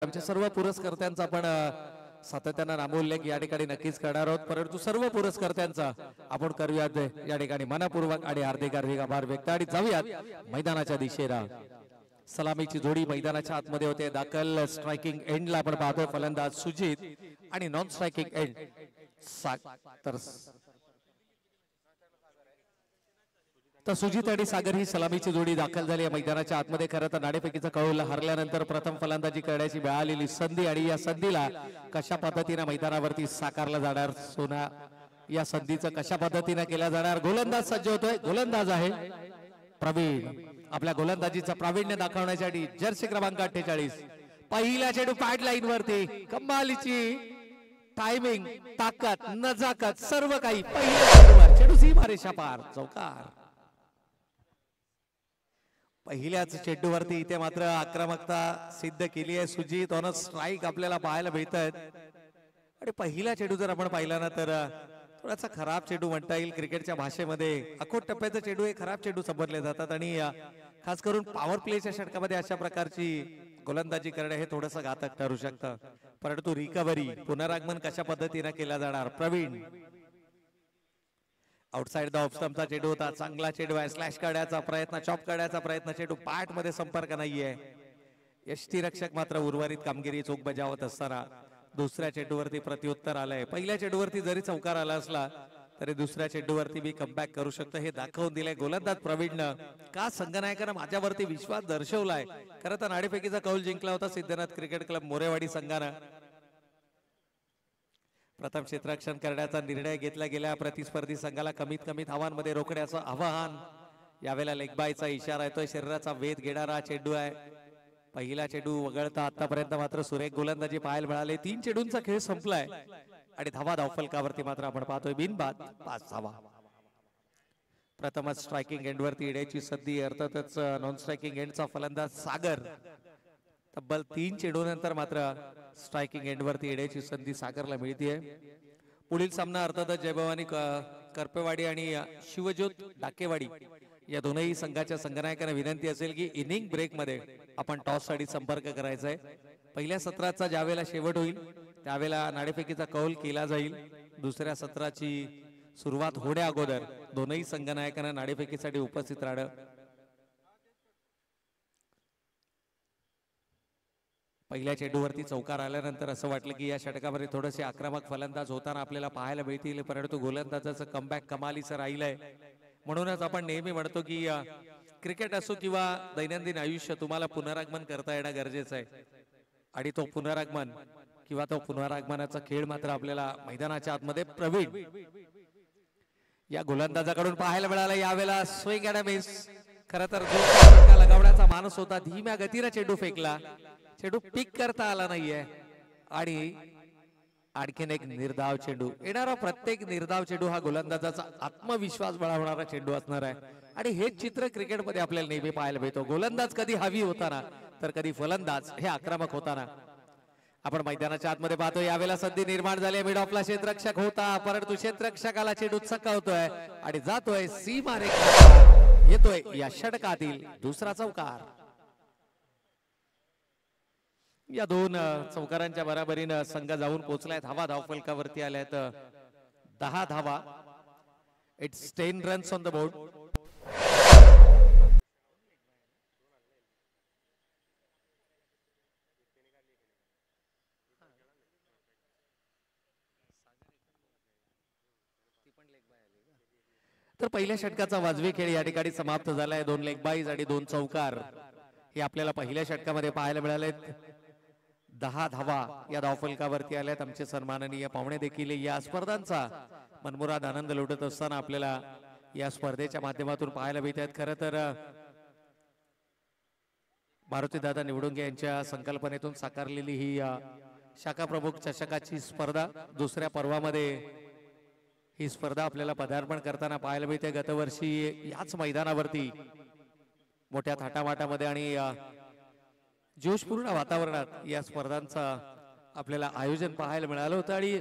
आमच्या सर्व पुरस्कर्त्यांचा आपण सातत्याने नामोल्लेख या ठिकाणी नक्कीच करणार आहोत, परंतु सर्व पुरस्कर्त्यांचा आपण करूयात या ठिकाणी मनपूर्वक आणि हार्दिक आभार व्यक्त आणि जाऊयात मैदानाच्या दिशेला। सलामीची जोडी मैदानाच्या आतमध्ये होते दाखल। स्ट्रायकिंग एंडला आपण पाहतोय फलंदाज सुजित आणि नॉन स्ट्रायकिंग एंड तर सुजित आणि सागर ही सलामीची जोडी दाखल झाली आहे मैदानाच्या आतमध्ये। खरं तर नाणेफेकीचा कौल हरल्यानंतर प्रथम फलंदाजी करण्याची वेळ आलेली संधी आणि या संधीला कशा पद्धतीने मैदानावरती साकारला जाणार, सोना या संधीचं कशा पद्धतीने केला जाणार। गोलंदाज सज्ज होतोय, गोलंदाज आहे प्रवीण। आपल्या गोलंदाजीचा प्रावीण्य दाखवण्यासाठी जर्सी क्रमांक 48 पहिला चेंडू पॅड लाईन वरती, कमालीची टायमिंग, ताकद, नजाकत सर्व काही पहिल्या चेंडूवर, चेंडू सीमारेषा पार, चौकार। पहिल्याच चेंडूवरती इथे मात्र आक्रमकता सिद्ध केली आहे सुजित। ऑन स्ट्राइक आपल्याला पाहायला मिळत आहेत आणि पहिला चेंडू जर आपण पाहिला ना तर थोडासा खराब चेंडू म्हणता येईल क्रिकेटच्या भाषेमध्ये। अकोट टप्प्याचा चेंडू हे खराब चेंडू समजले जातात आणि खास करून पॉवर प्लेच्या षटकामध्ये अशा प्रकारची गोलंदाजी करणे हे थोडंसं घातक ठरू शकतं, परंतु रिकव्हरी पुनरागमन कशा पद्धतीने केला जाणार। प्रवीण आउटसाइड द ऑफ स्टंपचा चेंडू होता, चांगला चेंडू आहे, स्लॅश काढण्याचा प्रयत्न, चॉप काढण्याचा प्रयत्न, चेंडू पॅट मध्ये संपर्क नाहीये। यष्टीरक्षक मात्र उर्वरित कामगिरी चोख बजावत असताना दुसऱ्या चेंडूवरती प्रत्युत्तर आलंय। पहिल्या चेंडूवरती जरी चौकार आला असला तरी दुसऱ्या चेंडूवरती मी कमबॅक करू शकतो हे दाखवून दिलंय गोलंदाज प्रवीणनं। का संघनायकानं माझ्यावरती विश्वास दर्शवलाय। खरं तर नाणेफेकीचा कौल जिंकला होता सिद्धनाथ क्रिकेट क्लब मोरेवाडी संघानं। प्रथम क्षेत्ररक्षण करण्याचा निर्णय घेतला गेला। प्रतिस्पर्धी संघाला कमीत कमी धावांमध्ये रोखण्याचं आवाहन, यावेळेला लेग बायचा इशारा येतोय। शरीराचा वेध घेणारा चेंडू आहे। पहिला चेंडू वगळता आतापर्यंत मात्र सुरेख गोलंदाजी पाहायला मिळाले। 3 चेंडूंचा खेळ संपलाय आणि धावा धावफलकावरती मात्र आपण पाहतोय बिनबाद 5 धावा। प्रथमच स्ट्रायकिंग एंडवरती येण्याची संधी, अर्थातच नॉन स्ट्रायकिंग एंडचा फलंदाज सागर। तब्बल 3 चेंडूनंतर मात्र स्ट्रायकिंग एंडवरती येण्याची संधी सागरला मिळते। पुढील सामना अर्थातच जयभवानी करपेवाडी आणि शिवज्योत डाकेवाडी या दोनही संघाच्या संघनायकांना विनंती असेल की इनिंग ब्रेक मध्ये आपण टॉस साठी संपर्क करायचा आहे। पहिल्या सत्राचा ज्यावेळेला शेवट होईल त्यावेळेला नाणेफेकीचा कौल केला जाईल। दुसऱ्या सत्राची सुरुवात होण्या अगोदर दोनही संघनायकांना नाणेफेकीसाठी उपस्थित राहणं। पहिल्या चेंडूवरती चौकार आल्यानंतर असं वाटलं की या षटकामध्ये थोडेसे आक्रमक फलंदाज होताना आपल्याला पाहायला मिळतील, परंतु गोलंदाजाचं कमबॅक कमालीचं राहिलंय। म्हणूनच आपण नेहमी म्हणतो की क्रिकेट असो किंवा दैनंदिन आयुष्य तुम्हाला पुनरागमन करता येणं गरजेचं आहे आणि तो पुनरागमन किंवा तो पुनरागमनाचा खेळ मात्र आपल्याला मैदानाच्या आतमध्ये प्रवीण या गोलंदाजाकडून पाहायला मिळाला। यावेळेला स्विंग अँड मिस, खरं तर लगावण्याचा माणूस होता, धीम्या गतीने चेंडू फेकला, चेंडू पिक करता आला नाहीये आणि आणखीन एक निर्धाव चेंडू। येणारा प्रत्येक निर्धाव चेंडू हा गोलंदाजाचा आत्मविश्वास बळावणारा चेंडू असणार आहे आणि हेच चित्र क्रिकेटमध्ये आपल्याला नेहमी पाहायला मिळतो। गोलंदाज कधी हवी होताना तर कधी फलंदाज हे आक्रमक होताना आपण मैदानाच्या आतमध्ये पाहतो। यावेळेला संधी निर्माण झाली, मिड ऑफला क्षेत्ररक्षक होता, परंतु क्षेत्ररक्षकाला चेंडू चकावतोय आणि जातोय सीमारेषा, येतोय या षटकातील दुसरा चौकार। या दोन चौकारांच्या बराबरीनं संघ जाऊन पोहोचलाय। धावा धावफलकावरती आल्यात 10 धावा। It's 10 runs on the board. तर पहिल्या षटकाचा वाजवी खेळ या ठिकाणी समाप्त झालाय। 2 लेग बाईज आणि 2 चौकार हे आपल्याला पहिल्या षटकामध्ये पाहायला मिळालेत। 10 धावा या धावफलकावरती आल्यात। आमचे सन्माननीय पाहुणे देखील या स्पर्धांचा मनमुराद आनंद लुटत असताना आपल्याला या स्पर्धेच्या माध्यमातून पाहायला मिळत आहेत। खरं तर मारुती दादा निवडुंगे यांच्या संकल्पनेतून साकारलेली ही शाखा प्रमुख चषकाची स्पर्धा दुसऱ्या पर्वामध्ये ही स्पर्धा आपल्याला पदार्पण करताना पाहायला मिळते। गतवर्षी याच मैदानावरती मोठ्या थाटामाटामध्ये आणि जोशपूर्ण वातावरणात या स्पर्धांचा आपल्याला आयोजन पाहायला मिळालं होतं आणि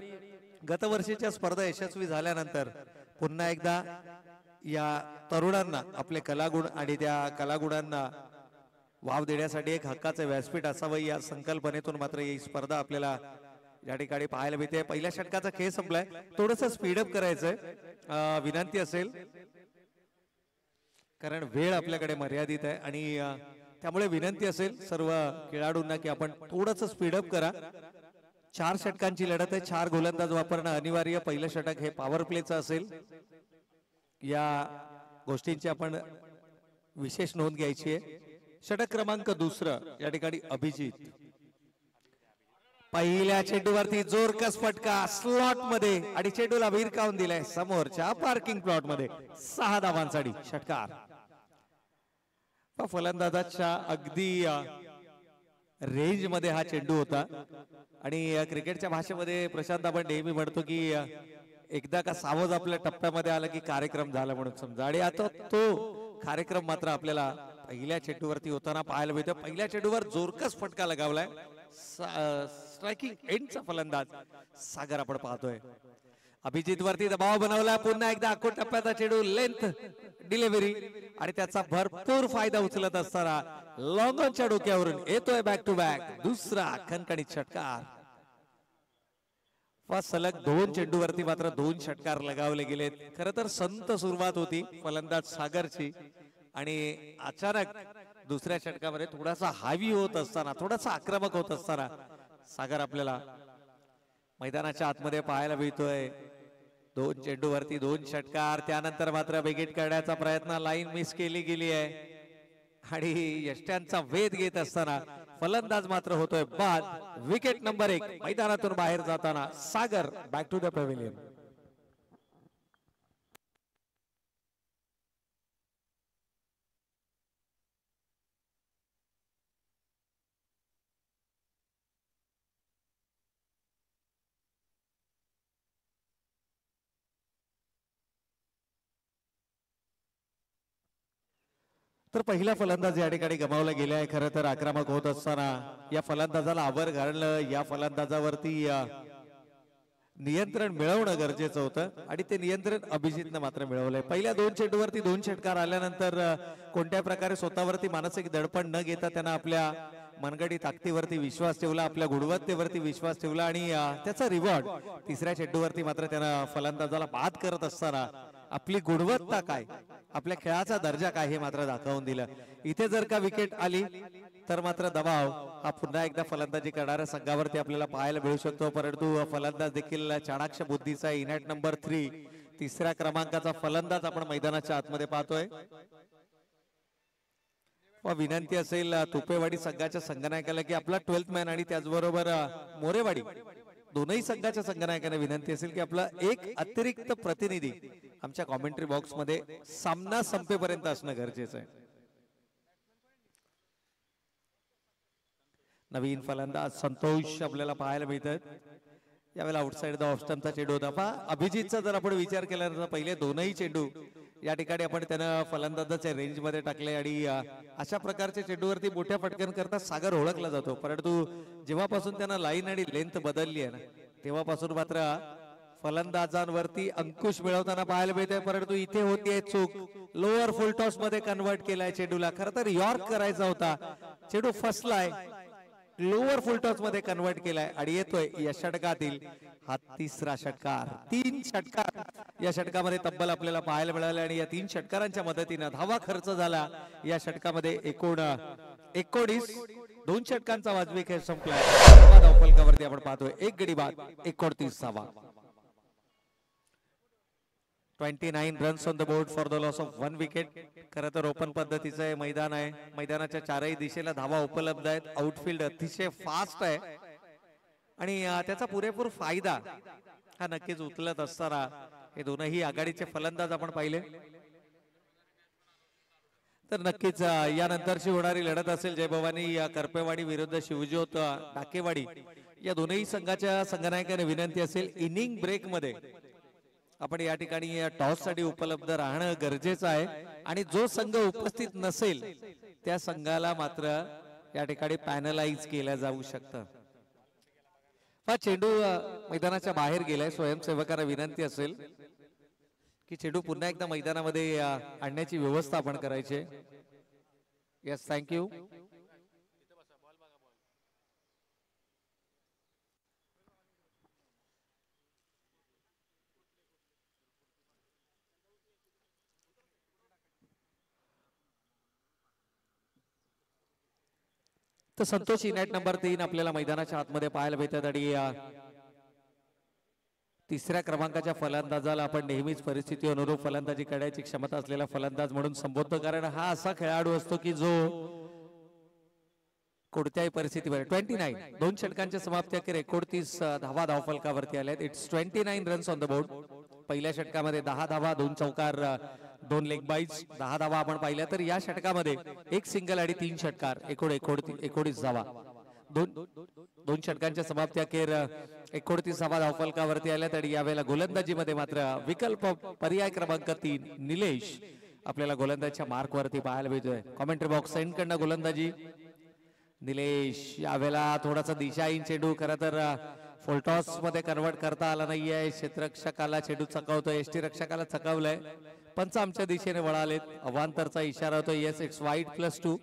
गतवर्षीच्या स्पर्धा यशस्वी झाल्यानंतर पुन्हा एकदा या तरुणांना आपले कलागुण आणि त्या कलागुणांना वाव देण्यासाठी एक हक्काचं व्यासपीठ असावं या संकल्पनेतून मात्र ही स्पर्धा आपल्याला या ठिकाणी पाहायला मिळते. पहिल्या षटकाचा खेळ संपलाय, थोडस स्पीडअप करायचंय विनंती असेल, कारण वेळ आपल्याकडे मर्यादित आहे आणि त्यामुळे विनंती असेल सर्व खेळाडूंना की आपण थोडंसं स्पीडअप करा. 4 षटकांची लढत आहे, 4 गोलंदाज वापरणं अनिवार्य. पहिलं षटक हे पॉवर प्लेचं असेल, या गोष्टींची आपण विशेष नोंद घ्यायची आहे. षटक क्रमांक 2 या ठिकाणी अभिजित. पहिल्या चेंडूवरती जोरकस फटका स्लॉट मध्ये आणि चेंडूला भिरकावून दिलाय समोरच्या पार्किंग प्लॉट मध्ये. 6 धावांसाठी षटकार. फलंदाजाच्या अगदी रेंज मध्ये हा चेंडू होता आणि क्रिकेटच्या भाषेमध्ये प्रशांत आपण नेहमी म्हणतो की एकदा का सावध आपल्या टप्प्यामध्ये आला की कार्यक्रम झाला म्हणून समजा. आणि आता तो कार्यक्रम मात्र आपल्याला पहिल्या चेंडूवरती होताना पाहायला मिळतो. पहिल्या चेंडूवर जोरकस फटका लगावलाय स्ट्रायकिंग एंडचा फलंदाज सागर आपण पाहतोय. अभिजित वरती दबाव बनवला, पुन्हा एकदा आखूड टप्प्याचा चेंडू लेंथ डिलिव्हरी आणि त्याचा भरपूर फायदा उचलत असताना लॉंग ऑनच्या डोक्यावरून येतोय बॅक टू बॅक दुसरा खणखणीत षटकार. सलग 2 चेंडूवरती मात्र 2 षटकार लगावले गेलेत. खर तर संत सुरुवात होती फलंदाज सागरची आणि अचानक दुसऱ्या षटकामध्ये थोडासा हावी होत असताना, थोडासा आक्रमक होत असताना सागर आपल्याला मैदानाच्या आतमध्ये पाहायला मिळतोय. 2 चेंडूवरती 2 षटकार. त्यानंतर मात्र विकेट काढण्याचा प्रयत्न, लाईन मिस केली गेली आहे आणि यष्ट्यांचा वेध घेत असताना फलंदाज मात्र होतोय बाद. विकेट नंबर 1 मैदानातून बाहेर जाताना सागर बॅक टू द पॅव्हिलियन. तर पहिला फलंदाज या ठिकाणी गमावला गेला आहे. खरं तर आक्रमक होत असताना या फलंदाजाला आवर घालणं, या फलंदाजावरती नियंत्रण मिळवणं गरजेचं होतं आणि ते नियंत्रण अभिजितनं मात्र मिळवलंय. पहिल्या 2 चेंडूवरती 2 षटकार आल्यानंतर कोणत्या प्रकारे स्वतःवरती मानसिक दडपण न घेता त्यांना आपल्या मनगडी ताकदीवरती विश्वास ठेवला, आपल्या गुणवत्तेवरती विश्वास ठेवला आणि त्याचा रिवॉर्ड तिसऱ्या चेंडूवरती मात्र त्यांना फलंदाजाला बाद करत असताना आपली गुणवत्ता काय, आपल्या खेळाचा दर्जा काय हे मात्र दाखवून दिलं. इथे जर का विकेट आली तर मात्र दबाव हा पुन्हा एकदा फलंदाजी करणाऱ्या संघावरती आपल्याला पाहायला मिळू शकतो. परंतु फलंदाज देखील चाणाक्ष बुद्धीचा इनॅट नंबर 3 तिसऱ्या क्रमांकाचा फलंदाज आपण मैदानाच्या आतमध्ये पाहतोय. विनंती असेल तुपेवाडी संघाच्या संघनायकाला की आपला 12th मॅन आणि त्याचबरोबर मोरेवाडी दोनही संघाच्या संघनायकांना विनंती असेल की आपला एक अतिरिक्त प्रतिनिधी आमच्या कॉमेंट्री बॉक्स मध्ये सामना संपेपर्यंत असणं गरजेचं आहे. नवीन फलंदाज संतोष आपल्याला पाहायला मिळतात. यावेळेला आउटसाइड द ऑफ स्टंपचा चेंडू होता. पहा अभिजितचा जर आपण विचार केला तर पहिले 2ही चेंडू या ठिकाणी आपण त्यांना फलंदाजाच्या रेंज मध्ये टाकले आणि अशा प्रकारच्या चेंडूवरती मोठ्या फटक्यां करता सागर ओळखला जातो. परंतु जेव्हापासून त्यांना लाईन आणि लेंथ बदलली आहे ना, तेव्हापासून मात्र फलंदाजांवरती अंकुश मिळवताना पाहायला मिळते. परंतु इथे होतीये चूक, लोअर फुल टॉस मध्ये कन्वर्ट केलाय चेंडूला. खरं तर यॉर्क करायचा होता, चेंडू फसलाय, लोअर फुल टॉस मध्ये कन्वर्ट केलाय आणि येतोय या षटकातील हा तिसरा षटकार. 3 षटकार या षटकामध्ये तब्बल आपल्याला पाहायला मिळाले आणि या 3 षटकारांच्या मदतीने धावा खर्च झाला या षटकामध्ये 19. 2 षटकांचा वाजवी खेळ संपलाय. धावफलकावरती आपण पाहतोय 1 गडी बाद 39 धावा. 29 runs on the board for the loss of 1 wicket. खरं तर ओपन पद्धतीचं हे मैदान आहे. मैदानाच्या 4ही दिशेला धावा उपलब्ध आहेत. आउटफील्ड अतिशय फास्ट आहे आणि त्याचा पुरेपूर फायदा हा नक्कीच उचलत असताना हे दोनही आघाडीचे फलंदाज आपण पाहिले तर नक्कीच यानंतरची होणारी लढत असेल जय भवानी करपेवाडी विरुद्ध शिवज्योत टाकेवाडी. या दोनही संघाच्या संघनायकाने विनंती असेल इनिंग ब्रेक मध्ये आपण या ठिकाणी टॉस साठी उपलब्ध राहणं गरजेचं आहे आणि जो संघ उपस्थित नसेल त्या संघाला मात्र या ठिकाणी पॅनलाइज केलं जाऊ शकतं. हा चेंडू मैदानाच्या बाहेर गेलाय. स्वयंसेवकांना विनंती असेल की चेंडू पुन्हा एकदा मैदानामध्ये आणण्याची व्यवस्था आपण करायची. Yes, thank you. तर संतोषी नेट नंबर 3 आपल्याला मैदानाच्या आतमध्ये पाहायला भेटतात आणि तिसऱ्या क्रमांकाच्या फलंदाजाला आपण नेहमीच परिस्थिती अनुरूप फलंदाजी करण्याची क्षमता असलेला फलंदाज म्हणून संबोधतो, कारण हा असा खेळाडू असतो की जो कोणत्याही परिस्थितीवर 29 दोन षटकांच्या समाप्ती अखेर 29 धावा धावफलकावरती आल्यात. It's 29 runs on the board. पहिल्या षटकामध्ये 10 धावा, 2 चौकार, 2 लेग बाईट्स, 10 धावा आपण पाहिल्या. तर या षटकामध्ये 1 सिंगल आणि 3 षटकार, एकूण 19 धावा. दोन षटकांच्या समाप्ती अखेर 29 धावा धावफलकावरती आल्यात. आणि यावेळेला गोलंदाजीमध्ये मात्र विकल्प पर्याय क्रमांक 3 निलेश आपल्याला गोलंदाजीच्या मार्कवरती पाहायला भेटतोय. कॉमेंट्री बॉक्स सेंड करणं गोलंदाजी निलेश. यावेळेला थोडासा दिशाहीन चेंडू, खरं तर फुलटॉस मध्ये कन्वर्ट करता आला नाहीये. क्षेत्ररक्षकाला चेंडू चकवतोय, यष्टी रक्षकाला चकवलंय. पंच आमच्या दिशेने वळालेत. अवांतरचा इशारा होतोय. Yes, it's wide +2.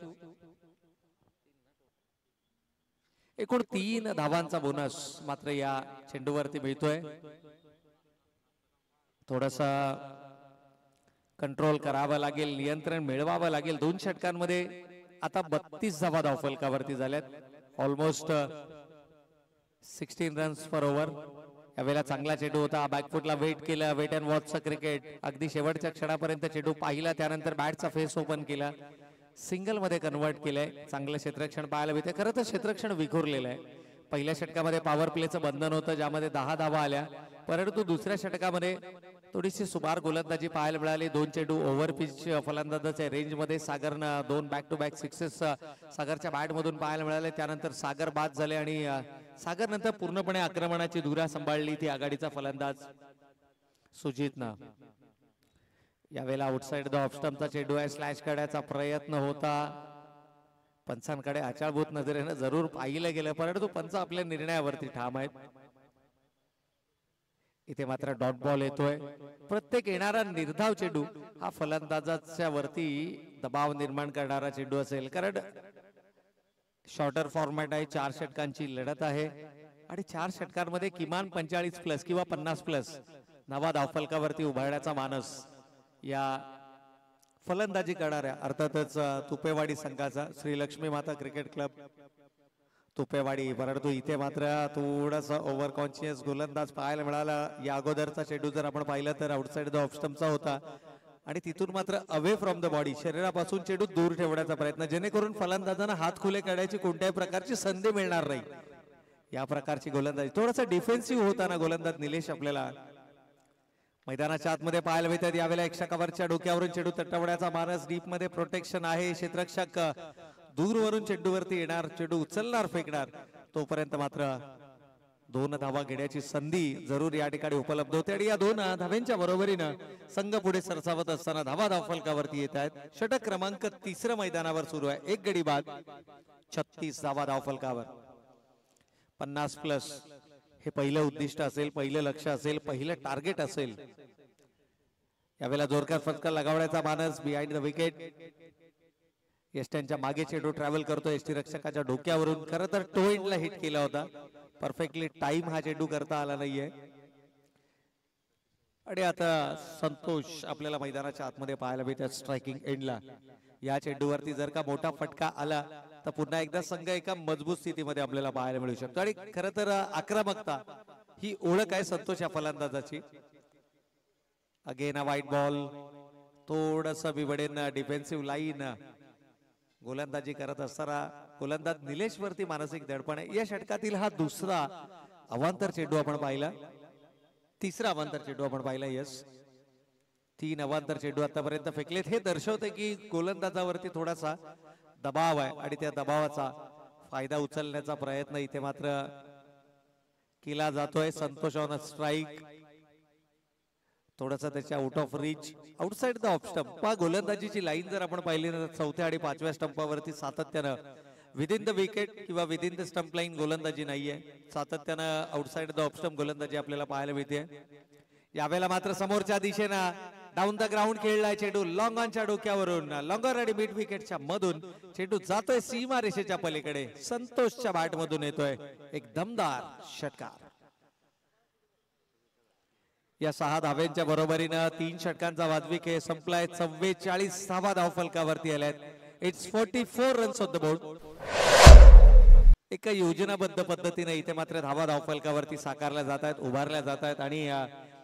एकूण 3 धावांचा बोनस मात्र या चेंडूवरती मिळतोय. थोडासा कंट्रोल करावं लागेल, नियंत्रण मिळवावं लागेल. 2 षटकांमध्ये आता 32 धावा धावफलकावरती झाल्यात. Almost 16 runs per over. यावेळेला चांगला चेंडू होता. बॅकफुटला वेट केला. वेट अँड वॉचचं क्रिकेट. अगदी शेवटच्या क्षणापर्यंत चेंडू पाहिला, त्यानंतर बॅटचा फेस ओपन केला, सिंगल मध्ये कन्वर्ट केलंय. चांगलं क्षेत्ररक्षण पाहायला मिळते. खरं तर क्षेत्ररक्षण विखुरलेलं आहे. पहिल्या षटकामध्ये पॉवर प्लेचं बंधन होतं, ज्यामध्ये 10 धावा आल्या. परंतु दुसऱ्या षटकामध्ये थोडीशी सुमार गोलंदाजी पाहायला मिळाली. 2 चेंडू ओव्हर पिच फलंदाजाच्या रेंजमध्ये सागरनं 2 बॅक टू बॅक सिक्सेस सागरच्या बॅटमधून पाहायला मिळाले. त्यानंतर सागर बाद झाले आणि सागर नंतर पूर्णपणे आक्रमणाची धुरा सांभाळली ती आघाडीचा फलंदाज सुजितनं. यावेळेला आउटसाइड द ऑफ स्टंपचा चेंडू आहे. स्लॅश करण्याचा प्रयत्न होता. पंचांकडे आचारभूत नजरेनं जरूर पाहिलं गेलं, परंतु पंच आपल्या निर्णयावरती ठाम आहेत. इथे मात्र डॉट बॉल येतोय. प्रत्येक येणारा निर्धाव चेंडू हा फलंदाजाच्या वरती दबाव निर्माण करणारा चेंडू असेल, कारण शॉर्टर फॉर्मॅट आहे. 4 षटकांची लढत आहे आणि 4 षटकांमध्ये किमान 45+ किंवा 50+ धावा धावफलकावरती उभारण्याचा मानस या फलंदाजी करणाऱ्या अर्थातच तुपेवाडी संघाचा श्री लक्ष्मी माता क्रिकेट क्लब तुपेवाडी. परंतु इथे मात्र थोडासा ओव्हर कॉन्शियस गोलंदाज पाहायला मिळाला. या अगोदरचा चेंडू जर आपण पाहिलं तर आउटसाइड द ऑफ स्टंपचा होता आणि तिथून मात्र अवे फ्रॉम द बॉडी, शरीरापासून चेंडू दूर ठेवण्याचा प्रयत्न, जेणेकरून फलंदाजांना हात खुले करण्याची कोणत्याही प्रकारची संधी मिळणार नाही. या प्रकारची गोलंदाजी थोडासा डिफेन्सिव्ह होताना गोलंदाज निलेश आपल्याला मैदानाच्या आतमध्ये पाहायला मिळतात. यावेळेला 1 षटकावरच्या डोक्यावरून चेंडू तटवण्याचा मानस. डीप मध्ये प्रोटेक्शन आहे. क्षेत्ररक्षक दूरवरून चेंडूवरती येणार, चेंडू उचलणार, फेकणार. तोपर्यंत मात्र 2 धावा घेण्याची संधी जरूर या ठिकाणी उपलब्ध होते आणि या 2 धाव्यांच्या बरोबरीनं संघ पुढे सरसावत असताना धावा धावफलकावरती येत आहेत. षटक क्रमांक 3 मैदानावर सुरू आहे. 1 गडी बाद, 36 धावा धावफलकावर. 50+ हे पहिलं उद्दिष्ट असेल, पहिलं लक्ष असेल, पहिलं टार्गेट असेल. यावेळेला जोरदार फटका लगावण्याचा मानस. बिहाइंड द विकेट, यष्ट्यांच्या मागे चेंडू ट्रॅव्हल करतो यष्टी रक्षकाच्या डोक्यावरून. खरं तर टो एंडला हिट केला होता. परफेक्टली टाइम हा चेंडू करता आला नाहीये. आणि आता संतोष आपल्याला मैदानाच्या आतमध्ये पाहायला मिळतात स्ट्रायकिंग एंडला. या चेंडूवरती जर का मोठा फटका आला तर पुन्हा एकदा संघ एका मजबूत स्थितीमध्ये आपल्याला पाहायला मिळू शकतो. आणि खरं तर आक्रमकता ही ओळख आहे संतोष या फलंदाजाची. अगेन अ वाईट बॉल. थोडस बिबडेन डिफेन्सिव्ह लाईन गोलंदाजी करत असताना गोलंदाज निलेश वरती मानसिक दडपण आहे. या षटकातील हा 2रा अवांतर चेंडू आपण पाहिला. 3रा अवांतर चेंडू आपण पाहिला. यस, 3 अवांतर चेंडू आतापर्यंत फेकलेत. हे दर्शवते की गोलंदाजावरती थोडासा दबाव आहे आणि त्या दबावाचा फायदा उचलण्याचा प्रयत्न इथे मात्र केला जातोय. Santosh on strike. थोडासा त्याच्या out of reach, outside the off stump. गोलंदाजीची लाईन जर आपण पाहिली तर 4थ्या आणि 5व्या स्टंपावरती सातत्यानं विदिन द विकेट किंवा विदिन द स्टंप लाईन गोलंदाजी नाहीये. सातत्यानं आउटसाइड द ऑफ स्टंप गोलंदाजी आपल्याला पाहायला मिळते. यावेळेला मात्र समोरच्या दिशेनं डाऊन द ग्राउंड खेळलाय चेंडू. लॉंग ऑनच्या डोक्यावरून लॉंगर आणि मिड विकेटच्या मधून चेंडू जातोय सीमा रेषेच्या पलीकडे. संतोषच्या बॅट मधून येतोय एक दमदार षटकार. या 6 धाव्यांच्या बरोबरीनं 3 षटकांचा वाजवी खेळ संपलाय. 44 धावा धावफलकावरती आल्यात. It's 44 runs on the board. एका योजनाबद्ध पद्धतीने इथे मात्र धावा धावफलकावरती साकारल्या जात आहेत, उभारल्या जात आहेत. आणि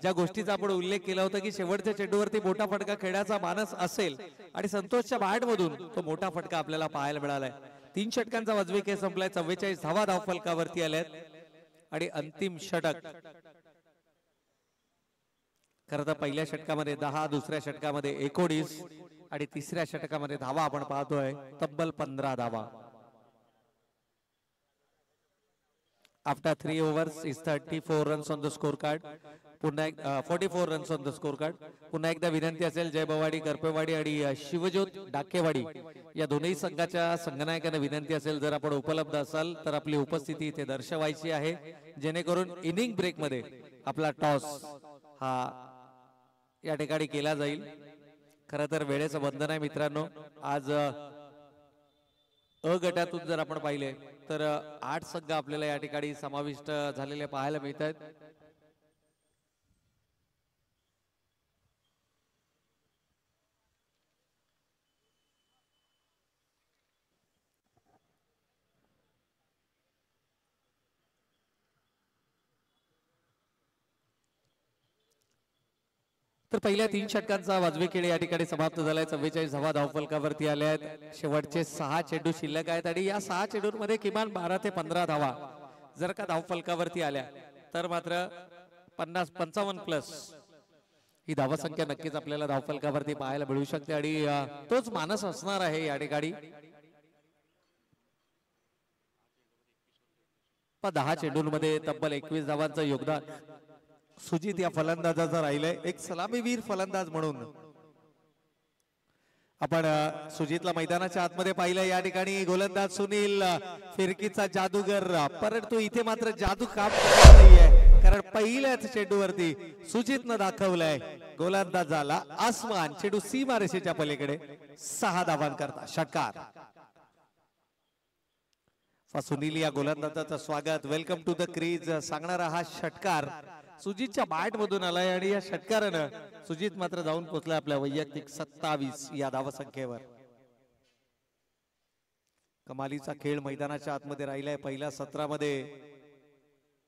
ज्या गोष्टीचा आपण उल्लेख केला होता की शेवटच्या चेंडूवरती मोठा फटका खेळण्याचा मानस असेल आणि संतोषच्या बॅटमधून तो मोठा फटका आपल्याला पाहायला मिळालाय. 3 षटकांचा वाजवी खेळ संपलाय. 44 धावा धावफलकावरती आल्यात आणि अंतिम षटक खरं तर पहिल्या षटकामध्ये 10, दुसऱ्या षटकामध्ये 19 आणि तिसऱ्या षटकामध्ये धावा आपण पाहतोय तब्बल 15 धावा. After 3 overs is 34 runs on the scorecard. पुन्हा 44 runs on the scorecard. पुन्हा एकदा विनंती असेल जयभवाडी, करपेवाडी आणि शिवज्योत डाकेवाडी या दोन्ही संघाच्या संघनायकांना विनंती असेल जर आपण उपलब्ध असाल तर आपली उपस्थिती इथे दर्शवायची आहे, जेणेकरून इनिंग ब्रेक मध्ये आपला टॉस हा या ठिकाणी केला जाईल. खरं तर वेळेचं बंधन आहे मित्रांनो. आज अ गटातून जर आपण पाहिले तर 8 संघ आपल्याला या ठिकाणी समाविष्ट झालेले पाहायला मिळत आहेत. तर पहिल्या 3 षटकांचा वाजवी खेळ या ठिकाणी समाप्त झालाय. 44 धावा धावफलकावरती आल्या आहेत. शेवटचे 6 चेंडू शिल्लक आहेत आणि या 6 चेंडूंमध्ये किमान 12 ते 15 धावा जर का धावफलकावरती आल्या तर मात्र 50-55 प्लस ही धावसंख्या नक्कीच आपल्याला धावफलकावरती पाहायला मिळू शकते आणि तोच मानस असणार आहे या ठिकाणी. 10 चेंडूंमध्ये तब्बल 21 धावांचं योगदान सुजित या फलंदाजाचा राहिलंय. एक सलामीवीर फलंदाज म्हणून आपण सुजितला मैदानाच्या आतमध्ये पाहिलं. या ठिकाणी गोलंदाज सुनील फिरकीचा जादूगर, परंतु इथे मात्र जादू काम करत नाहीये, कारण पहिल्याच चेंडूवरती सुजितनं दाखवलंय गोलंदाजाला आसमान. चेंडू सीमारेषेच्या पलीकडे 6 धावांकरता षटकार. सुनील या गोलंदाजाचं स्वागत, वेलकम टू द क्रीज सांगणारा हा षटकार सुजितच्या बॅट मधून आलाय आणि या षटकारानं सुजित मात्र जाऊन पोहोचलाय आपल्या वैयक्तिक 27 या धावसंख्येवर. कमालीचा खेळ मैदानाच्या आतमध्ये राहिलाय. पहिल्या सत्रामध्ये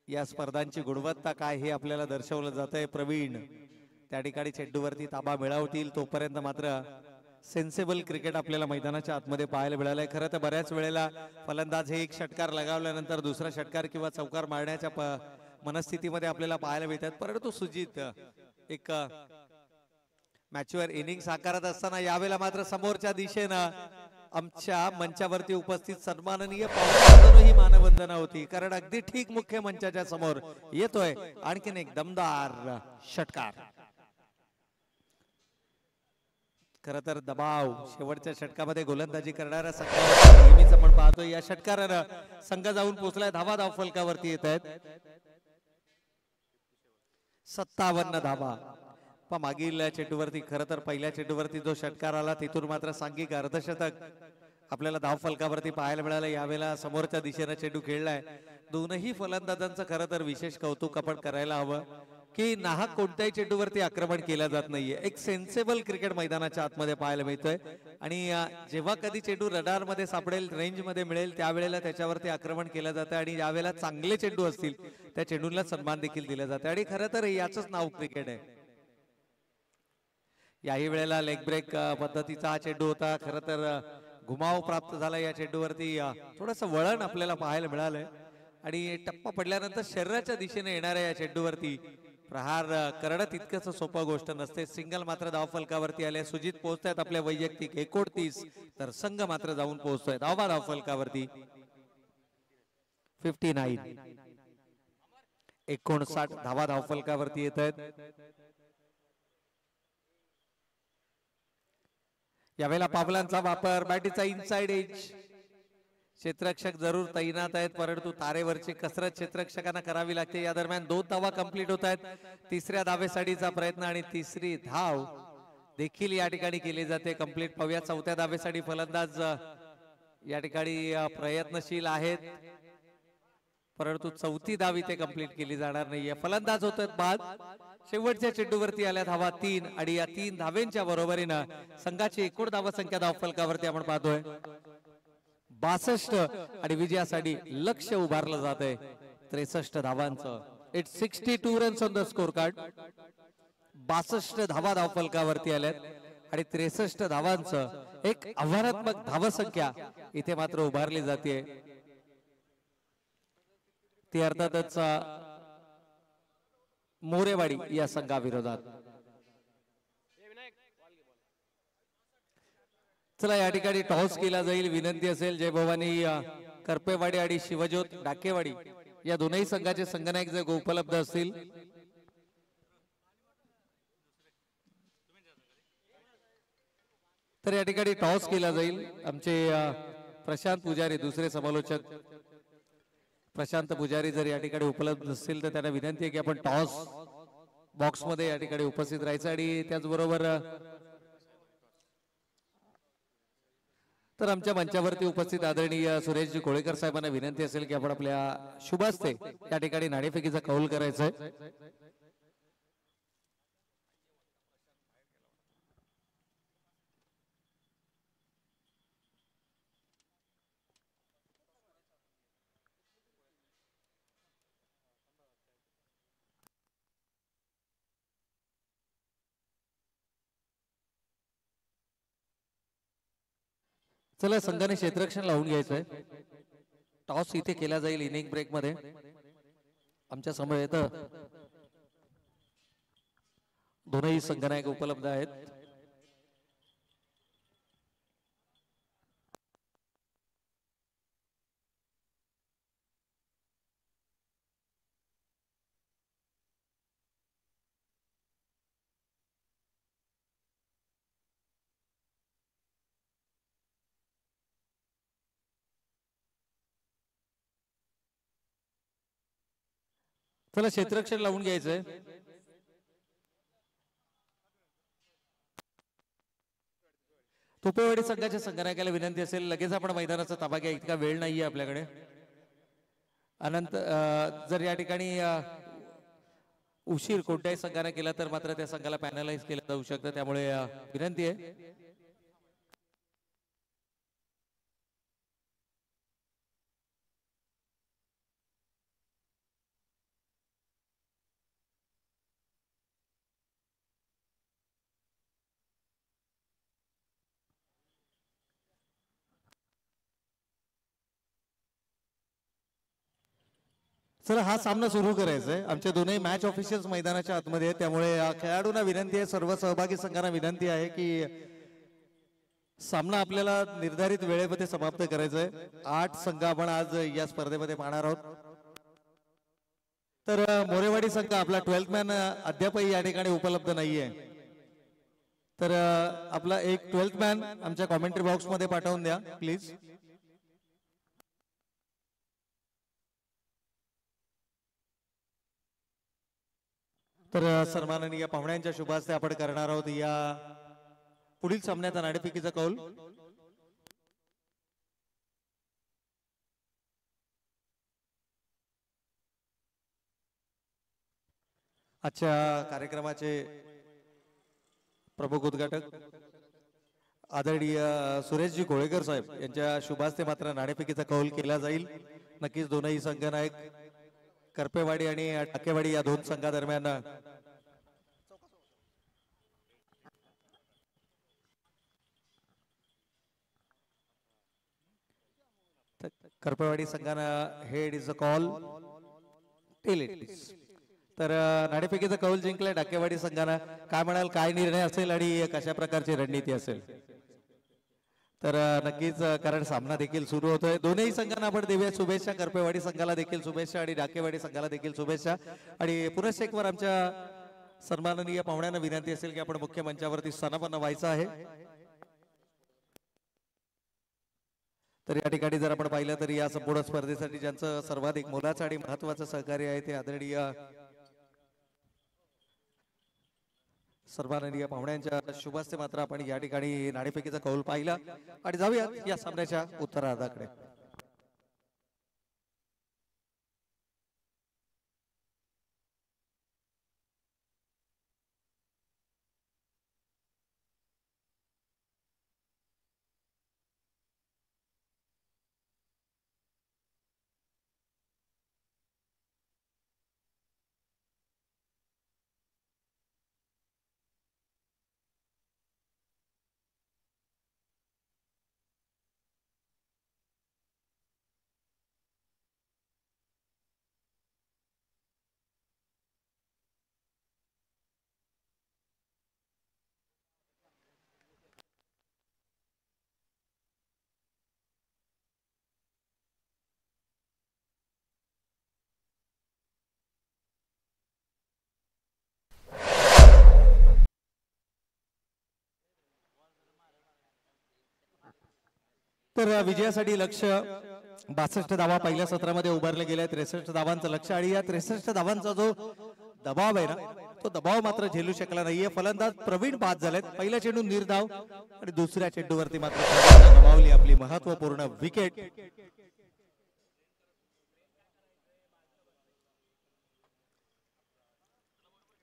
या स्पर्धांची गुणवत्ता काय हे आपल्याला दर्शवलं जात आहे. प्रवीण त्या ठिकाणी चेंडूवरती ताबा मिळवतील तोपर्यंत मात्र सेन्सेबल क्रिकेट आपल्याला मैदानाच्या आतमध्ये पाहायला मिळालंय. खरं तर बऱ्याच वेळेला फलंदाज हे एक षटकार लगावल्यानंतर दुसरा षटकार किंवा चौकार मारण्याच्या मनस्थितीमध्ये आपल्याला पाहायला मिळतात, परंतु सुजित एक मॅचवर इनिंग साकारत असताना यावेळेला मात्र समोरच्या दिशेनं आमच्या मंचावरती उपस्थित सन्माननीय पाहुण्यांची ही मानवंदना होती, कारण अगदी ठीक मुख्य मंचाच्या समोर येतोय आणखीन एक दमदार षटकार. खर तर दबाव शेवटच्या षटकामध्ये गोलंदाजी करणाऱ्या संघावर नेहमीच आपण पाहतोय. या षटकारानं संघ जाऊन पोहोचलाय. धावा धावफलकावरती येत आहेत 57 धावा. मागील चेंडूवरती खरं तर पहिल्या चेंडूवरती जो षटकार आला तिथून मात्र सांघिक अर्धशतक आपल्याला धावफलकावरती पाहायला मिळालं. यावेळेला समोरच्या दिशेने चेंडू खेळलाय. दोनही फलंदाजांचं खरं तर विशेष कौतुक आपण करायला हवं की नाहक कोणत्याही चेंडूवरती आक्रमण केलं जात नाहीये. एक सेन्सेबल क्रिकेट मैदानाच्या आतमध्ये पाहायला मिळतोय आणि जेव्हा कधी चेंडू रडार मध्ये सापडेल, रेंज मध्ये मिळेल, त्यावेळेला त्याच्यावरती आक्रमण केलं जातं आणि यावेळेला चांगले चेंडू असतील त्या चेंडूला सन्मान देखील दिला जातो आणि खरं तर याचंच नाव क्रिकेट आहे. याही वेळेला लेग ब्रेक पद्धतीचा हा चेंडू होता. खरं तर घुमाव प्राप्त झाला या चेंडूवरती. थोडंसं वळण आपल्याला पाहायला मिळालंय आणि टप्पा पडल्यानंतर शरीराच्या दिशेने येणाऱ्या या चेंडूवरती प्रहार करणं तितकंच सोपं गोष्ट नसते. सिंगल मात्र धावफलकावरती आले. सुजित पोहोचतायत आपल्या वैयक्तिक 39, तर संघ मात्र जाऊन पोहोचतोय धावा धावफलकावरती 59. 59 धावा धावफलकावरती येत आहेत. यावेळेला पावलांचा वापर, बॅटीचा इनसाइड एज, क्षेत्ररक्षक जरूर तैनात आहेत, परंतु तारेवरची कसरत क्षेत्ररक्षकांना करावी लागते. या दरम्यान 2 धावा कंप्लीट होत आहेत. तिसऱ्या धावेसाठीचा प्रयत्न आणि तिसरी धाव देखील या ठिकाणी केली जाते. कंप्लीट पाहूया. चौथ्या धावेसाठी फलंदाज या ठिकाणी प्रयत्नशील आहेत, परंतु चौथी धाव इथे कंप्लीट केली जाणार नाहीये. फलंदाज होतात बाद. शेवटच्या चेंडूवरती आल्या धावा 3 आणि या 3 धावेंच्या बरोबरीनं संघाची एकूण धावा संख्या धावफलकावरती आपण पाहतोय 62 आणि विजयासाठी लक्ष उभारलं जात आहे 63 धावांचं. It's 62 runs on the score card. 62 धावा धावफलकावरती आल्यात आणि 63 धावांचं एक आव्हानात्मक धावसंख्या इथे मात्र उभारली जाते. ती अर्थातच मोरेवाडी या संघाविरोधात. चला या ठिकाणी टॉस केला जाईल. विनंती असेल जय भवानी करपेवाडी आणि शिवज्योत डाकेवाडी या दोनही संघाचे संघनायक जर उपलब्ध असतील तर या ठिकाणी टॉस केला जाईल. आमचे प्रशांत पुजारी दुसरे समालोचक प्रशांत पुजारी जर या ठिकाणी उपलब्ध असतील तर त्यांना विनंती आहे की आपण टॉस बॉक्स मध्ये या ठिकाणी उपस्थित राहायचं. आणि त्याचबरोबर तर आमच्या मंचावरती उपस्थित आदरणीय सुरेशजी कोळेकर साहेबांना विनंती असेल की आपण आपल्या शुभास्ते या ठिकाणी नाणेफेकीचा कौल करायचा आहे. चला संघाने क्षेत्ररक्षण लावून घ्यायचंय. टॉस इथे केला जाईल इनिंग ब्रेक मध्ये. आमच्या समवेत दोनही संघनायक उपलब्ध आहेत. चला क्षेत्ररक्षण लावून घ्यायचंय. तुपेवाडी संघाच्या संघनायकाला विनंती असेल लगेच आपण मैदानाचा ताबा घ्या. इतका वेळ नाहीये आपल्याकडे. अनंत जर या ठिकाणी उशीर कोणत्याही संघाने केला तर मात्र त्या संघाला पॅनलाइज केलं जाऊ शकतं. त्यामुळे विनंती आहे. चला हा सामना सुरू करायचा आहे. आमचे दोनही मॅच ऑफिशियल्स मैदानाच्या आतमध्ये आहेत. त्यामुळे खेळाडूंना विनंती आहे, सर्व सहभागी संघांना विनंती आहे की सामना आपल्याला निर्धारित वेळेमध्ये समाप्त करायचा आहे. 8 संघ आपण आज या स्पर्धेमध्ये पाहणार आहोत. तर मोरेवाडी संघ आपला 12th मॅन अद्यापही या ठिकाणी उपलब्ध नाहीये. तर आपला एक 12th मॅन आमच्या कॉमेंट्री बॉक्स मध्ये पाठवून द्या प्लीज. तर सन्माननीय पाहुण्यांच्या शुभास्ते आपण करणार आहोत या पुढील सामन्याचा नाणेफेकीचा कौल. आजच्या कार्यक्रमाचे प्रमुख उद्घाटक आदरणीय सुरेशजी कोळेकर साहेब यांच्या शुभास्ते मात्र नाणेफेकीचा कौल केला जाईल. नक्कीच दोनही संघनायक करपेवाडी आणि टाकेवाडी या दोन संघादरम्यान करपेवाडी संघानं head is a call tail it. तर नाणेफेकीचा कौल जिंकलाय टाकेवाडी संघानं. काय म्हणाल, काय निर्णय असेल आणि कशा प्रकारची रणनीती असेल? तर नक्कीच कारण सामना देखील सुरू होतोय. दोनही संघांना आपण देऊया शुभेच्छा. करपेवाडी संघाला देखील शुभेच्छा आणि डाकेवाडी संघाला देखील शुभेच्छा. आणि पुनश्च एक वार आमच्या सन्माननीय पाहुण्यांना विनंती असेल की आपण मुख्य मंचावरती स्थानापन्न व्हायचं आहे. तर या ठिकाणी जर आपण पाहिलं तर या संपूर्ण स्पर्धेसाठी ज्यांचं सर्वाधिक मोलाचं आणि महत्वाचं सहकार्य आहे ते आदरणीय सन्माननीय पाहुण्यांच्या शुभास्ते मात्र आपण या ठिकाणी नाणेफेकीचा कौल पाहिला. आणि जाऊया या सामन्याच्या उत्तरार्धाकडे. तर विजयासाठी लक्ष्य 62 धावा पहिल्या सत्रामध्ये उभारले गेले. 63 धावांचं लक्ष्य आणि या 63 धावांचा जो दबाव आहे ना तो दबाव मात्र झेलू शकला नाहीये. फलंदाज प्रवीण बाद झालेत. पहिल्या चेंडू निर्धाव आणि दुसऱ्या चेंडूवरती मात्र गमावली आपली महत्वपूर्ण विकेट.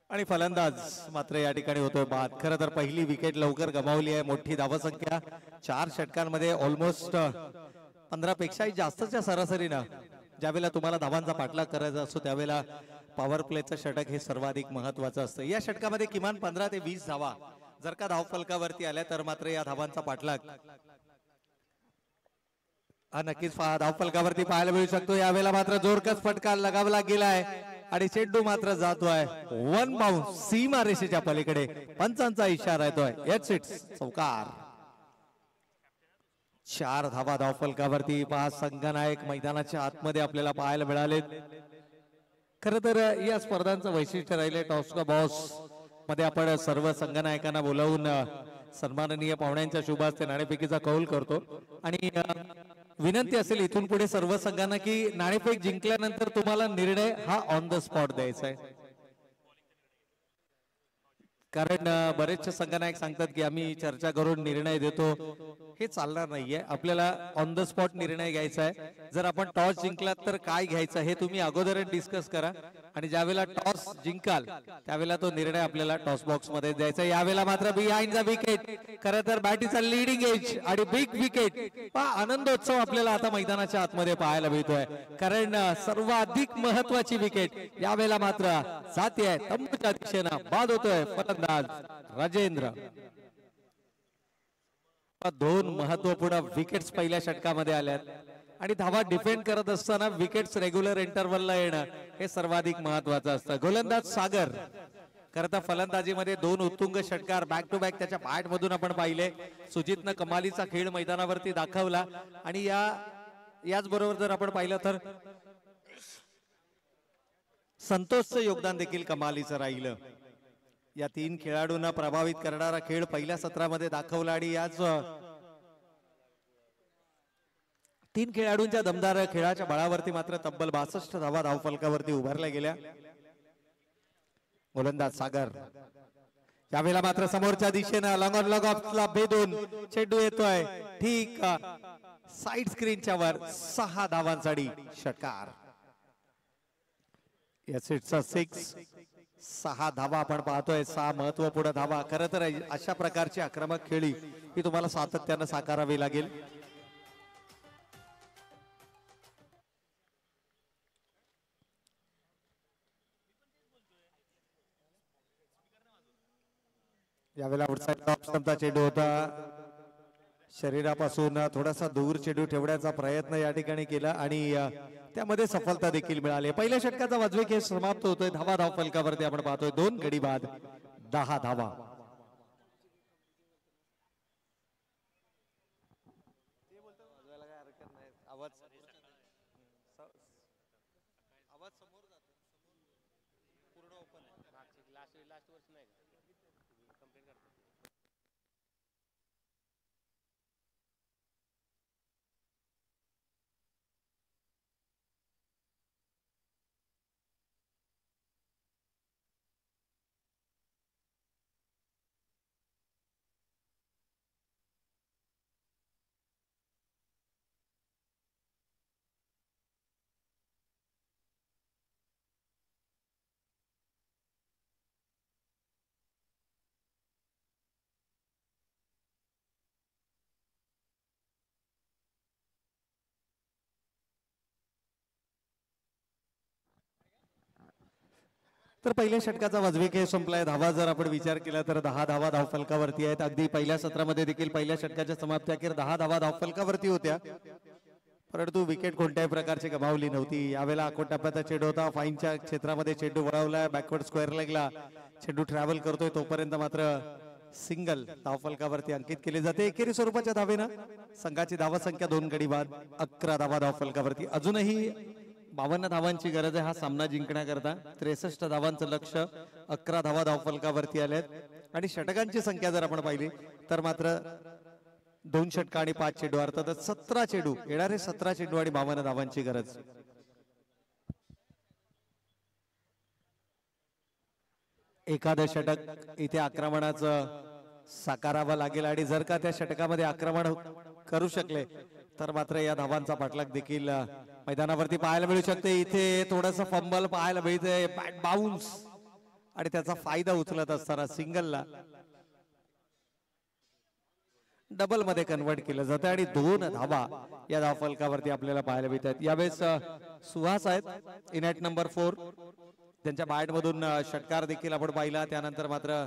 आणि फलंदाज मात्र या ठिकाणी होतोय बाद. खरं तर पहिली विकेट लवकर गमावली आहे. मोठी धावसंख्या 4 षटकांमध्ये ऑलमोस्ट 15 पेक्षाही जास्तच्या सरासरीनं ज्यावेळेला तुम्हाला धावांचा पाठलाग करायचा असतो त्यावेळेला पॉवर प्लेचं षटक हे सर्वाधिक महत्वाचं असतं. या षटकामध्ये किमान 15 ते 20 धावा जर का धावफलकावरती आल्या तर मात्र या धावांचा पाठलाग हा नक्कीच धावफलकावरती पाहायला मिळू शकतो. यावेळेला मात्र जोरकस फटका लगावला गेलाय आणि चेंडू मात्र जातोय वन बाउंस सीमा रेषेच्या पलीकडे. पंचांचा इशारा येतोय एच इट्स चौकार. 4 धावा धावफलकावरती. 5 संघनायक मैदानाच्या आतमध्ये आपल्याला पाहायला मिळालेत. खर तर या स्पर्धांचं वैशिष्ट्य राहिले टॉस का बॉस मध्ये आपण सर्व संघनायकांना बोलावून सन्माननीय पाहुण्यांच्या शुभ हस्ते नाणेफेकीचा कौल करतो आणि विनंती असेल इथून पुढे सर्व संघांना की नाणेफेक जिंकल्यानंतर तुम्हाला निर्णय हा ऑन द स्पॉट द्यायचा आहे. कारण बरेचसे संघनायक सांगतात की आम्ही चर्चा करून निर्णय देतो. हे चालणार नाहीये. आपल्याला ऑन द स्पॉट निर्णय घ्यायचा आहे. जर आपण टॉस जिंकलात तर काय घ्यायचं हे तुम्ही अगोदरच डिस्कस करा आणि ज्यावेळेला टॉस जिंकाल त्यावेळेला तो निर्णय आपल्याला टॉस बॉक्स मध्ये द्यायचा. यावेळेला मात्र बिहाइंड द विकेट. खरं तर बॅटीचा लीडिंग एज आणि बिग विकेट आनंदोत्सव आपल्याला आता मैदानाच्या आतमध्ये पाहायला मिळतोय. कारण सर्वाधिक महत्वाची विकेट यावेळेला मात्र जाते तंबूच्या दिशेनं. बाद होतोय फलंदाज राजेंद्र. 2 महत्वपूर्ण विकेट्स पहिल्या षटकामध्ये आल्यात आणि धावा डिफेंड करत असताना विकेट्स रेग्युलर इंटरव्हलला येणं हे सर्वाधिक महत्वाचं असतं. गोलंदाज सागर. खरं तर फलंदाजीमध्ये 2 उत्तुंग षटकार बॅक टू बॅक त्याच्या बॅट मधून आपण पाहिले. सुजितनं कमालीचा खेळ मैदानावरती दाखवला आणि याच बरोबर जर आपण पाहिलं तर संतोषचं योगदान देखील कमालीचं राहिलं. या 3 खेळाडूंना प्रभावित करणारा खेळ पहिल्या सत्रामध्ये दाखवला आणि याच 3 खेळाडूंच्या दमदार खेळाच्या बळावरती मात्र तब्बल 62 धावा धावफलकावरती उभारल्या गेल्या. गोलंदाज सागर. यावेळेला मात्र समोरच्या दिशेनं लॉंग ऑन लॉंग ऑफला भेदून चेंडू येतोय ठीक साइड स्क्रीनच्या वर. 6 धावांसाठी षटकार. Yes it's a 6. 6 धावा आपण पाहतोय. 6 महत्वपूर्ण धावा. खरं तर अशा प्रकारची आक्रमक खेळी ही तुम्हाला सातत्यानं साकारावी लागेल. यावेळेला आउटसाइड ऑफ स्टंपचा चेंडू होता. शरीरापासून थोडासा दूर चेंडू ठेवण्याचा प्रयत्न या ठिकाणी केला आणि त्यामध्ये सफलता देखील मिळाली. पहिल्या षटकाचा वाजवी खेळ समाप्त होतोय. धावा धावफलकावरती आपण पाहतोय 2 गडी बाद 10 धावा. तर पहिल्या षटकाचा वाजवी खेळ संपलाय. धावा जर आपण विचार केला तर 10 धावा धावफलकावरती आहेत. अगदी पहिल्या सत्रामध्ये देखील पहिल्या षटकाच्या समाप्ती अखेर 10 धावा धावफलकावरती होत्या परंतु विकेट कोणत्याही प्रकारची गमावली नव्हती. यावेळेला आकोटप्प्याचा चेंडू होता. फाईनच्या क्षेत्रामध्ये चेंडू वळवलाय. बॅकवर्ड स्क्वेअर लेगला चेंडू ट्रॅव्हल करतोय तोपर्यंत मात्र सिंगल धावफलकावरती अंकित केले जाते. एकेरी स्वरूपाच्या धावेनं संघाची धावा संख्या 2 गडी बाद 11 धावा धावफलकावरती. अजूनही 52 धावांची गरज आहे हा सामना जिंकण्याकरता. 63 धावांचं लक्ष्य. 11 धावा धावफलकावरती आल्यात आणि षटकांची संख्या जर आपण पाहिली तर मात्र 2 षटक आणि 5 चेंडू अर्थातच 17 चेंडू येणारे 17 चेंडू आणि 52 धावांची गरज. एखादं षटक इथे आक्रमणाचं साकारावं लागेल आणि जर का त्या षटकामध्ये आक्रमण करू शकले तर मात्र या धावांचा पाठलाग देखील मैदानावरती पाहायला मिळू शकते. इथे थोडंसं फंबल पाहायला मिळते, बॅट बाउन्स आणि त्याचा फायदा उचलत असताना सिंगलला डबल मध्ये कन्वर्ट केलं जातं आणि 2 धावा या धावफलकावरती आपल्याला पाहायला मिळतात. यावेळेस सुहास आहेत इन ॲट नंबर 4, त्यांच्या बॅट मधून षटकार देखील आपण पाहिला. त्यानंतर मात्र